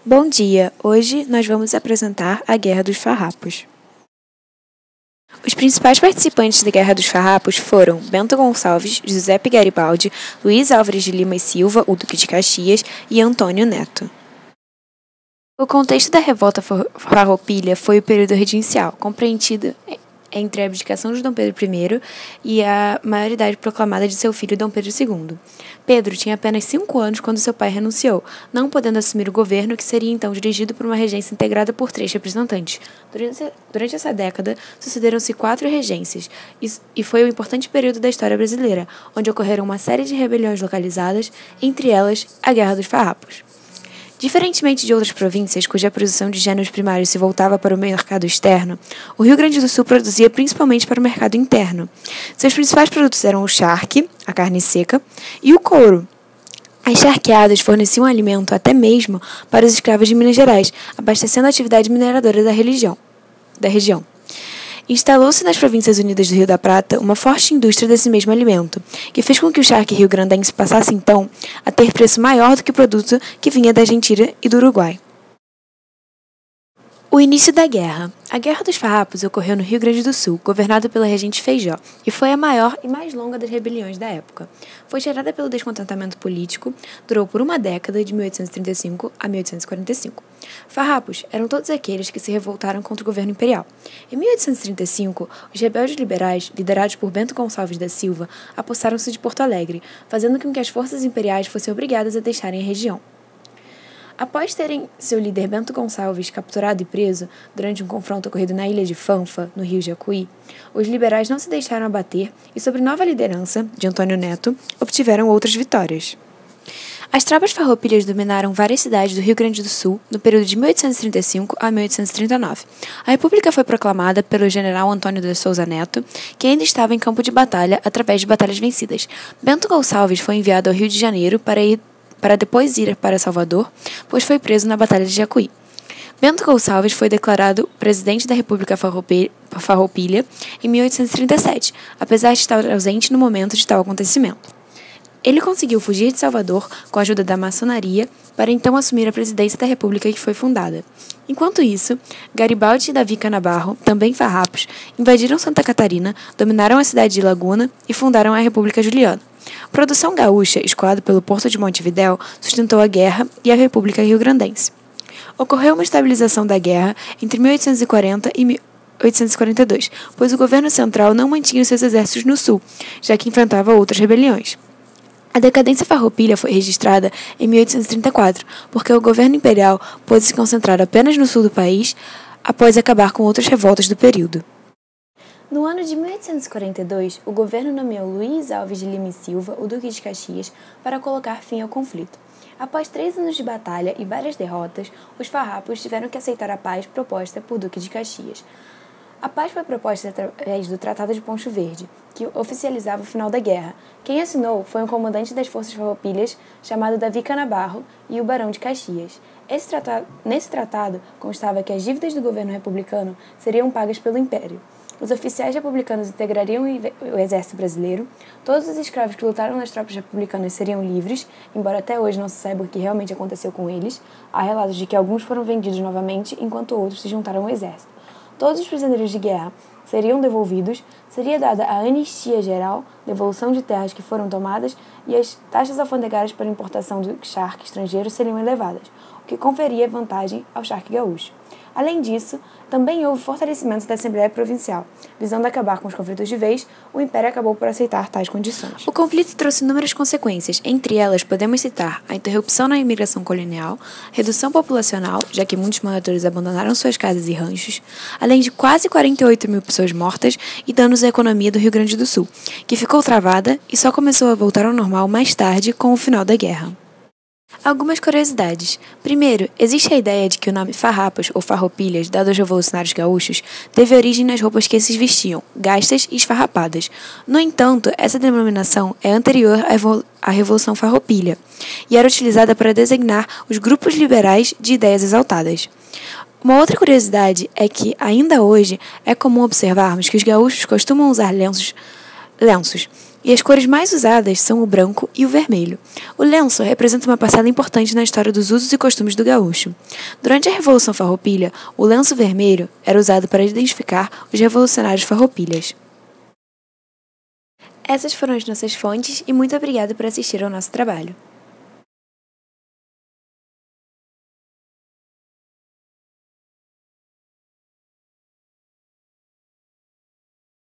Bom dia! Hoje nós vamos apresentar a Guerra dos Farrapos. Os principais participantes da Guerra dos Farrapos foram Bento Gonçalves, Giuseppe Garibaldi, Luiz Álvares de Lima e Silva, o Duque de Caxias, e Antônio Neto. O contexto da revolta farroupilha foi o período regencial, compreendido entre a abdicação de Dom Pedro I e a maioridade proclamada de seu filho Dom Pedro II. Pedro tinha apenas 5 anos quando seu pai renunciou, não podendo assumir o governo, que seria então dirigido por uma regência integrada por 3 representantes. Durante essa década, sucederam-se 4 regências, e foi um importante período da história brasileira, onde ocorreram uma série de rebeliões localizadas, entre elas a Guerra dos Farrapos. Diferentemente de outras províncias, cuja produção de gêneros primários se voltava para o mercado externo, o Rio Grande do Sul produzia principalmente para o mercado interno. Seus principais produtos eram o charque, a carne seca, e o couro. As charqueadas forneciam alimento até mesmo para os escravos de Minas Gerais, abastecendo a atividade mineradora da região. Instalou-se nas Províncias Unidas do Rio da Prata uma forte indústria desse mesmo alimento, que fez com que o charque rio-grandense passasse, então, a ter preço maior do que o produto que vinha da Argentina e do Uruguai. O início da guerra. A Guerra dos Farrapos ocorreu no Rio Grande do Sul, governado pela regente Feijó, e foi a maior e mais longa das rebeliões da época. Foi gerada pelo descontentamento político, durou por uma década, de 1835 a 1845. Farrapos eram todos aqueles que se revoltaram contra o governo imperial. Em 1835, os rebeldes liberais, liderados por Bento Gonçalves da Silva, apossaram-se de Porto Alegre, fazendo com que as forças imperiais fossem obrigadas a deixarem a região. Após terem seu líder Bento Gonçalves capturado e preso durante um confronto ocorrido na ilha de Fanfa, no rio Jacuí, os liberais não se deixaram abater e, sob nova liderança de Antônio Neto, obtiveram outras vitórias. As tropas farroupilhas dominaram várias cidades do Rio Grande do Sul no período de 1835 a 1839. A República foi proclamada pelo general Antônio de Souza Neto, que ainda estava em campo de batalha através de batalhas vencidas. Bento Gonçalves foi enviado ao Rio de Janeiro para depois ir para Salvador, pois foi preso na Batalha de Jacuí. Bento Gonçalves foi declarado presidente da República Farroupilha em 1837, apesar de estar ausente no momento de tal acontecimento. Ele conseguiu fugir de Salvador com a ajuda da maçonaria para então assumir a presidência da República que foi fundada. Enquanto isso, Garibaldi e Davi Canabarro, também farrapos, invadiram Santa Catarina, dominaram a cidade de Laguna e fundaram a República Juliana. A produção gaúcha, escoada pelo Porto de Montevidéu, sustentou a guerra e a República Rio-Grandense. Ocorreu uma estabilização da guerra entre 1840 e 1842, pois o governo central não mantinha seus exércitos no sul, já que enfrentava outras rebeliões. A decadência farroupilha foi registrada em 1834, porque o governo imperial pôde se concentrar apenas no sul do país após acabar com outras revoltas do período. No ano de 1842, o governo nomeou Luiz Álvares de Lima e Silva, o Duque de Caxias, para colocar fim ao conflito. Após 3 anos de batalha e várias derrotas, os farrapos tiveram que aceitar a paz proposta por Duque de Caxias. A paz foi proposta através do Tratado de Poncho Verde, que oficializava o final da guerra. Quem assinou foi um comandante das forças farroupilhas chamado Davi Canabarro e o Barão de Caxias. Nesse tratado constava que as dívidas do governo republicano seriam pagas pelo Império. Os oficiais republicanos integrariam o exército brasileiro, todos os escravos que lutaram nas tropas republicanas seriam livres, embora até hoje não se saiba o que realmente aconteceu com eles. Há relatos de que alguns foram vendidos novamente, enquanto outros se juntaram ao exército. Todos os prisioneiros de guerra seriam devolvidos, seria dada a anistia geral, devolução de terras que foram tomadas e as taxas alfandegárias para importação do charque estrangeiro seriam elevadas, o que conferia vantagem ao charque gaúcho. Além disso, também houve fortalecimento da Assembleia Provincial. Visando acabar com os conflitos de vez, o Império acabou por aceitar tais condições. O conflito trouxe inúmeras consequências, entre elas podemos citar a interrupção na imigração colonial, redução populacional, já que muitos moradores abandonaram suas casas e ranchos, além de quase 48 mil pessoas mortas e danos à economia do Rio Grande do Sul, que ficou travada e só começou a voltar ao normal mais tarde com o final da guerra. Algumas curiosidades. Primeiro, existe a ideia de que o nome farrapos ou farroupilhas, dado aos revolucionários gaúchos, teve origem nas roupas que esses vestiam, gastas e esfarrapadas. No entanto, essa denominação é anterior à Revolução Farroupilha e era utilizada para designar os grupos liberais de ideias exaltadas. Uma outra curiosidade é que, ainda hoje, é comum observarmos que os gaúchos costumam usar lenços e as cores mais usadas são o branco e o vermelho. O lenço representa uma passada importante na história dos usos e costumes do gaúcho. Durante a Revolução Farroupilha, o lenço vermelho era usado para identificar os revolucionários farroupilhas. Essas foram as nossas fontes e muito obrigada por assistir ao nosso trabalho.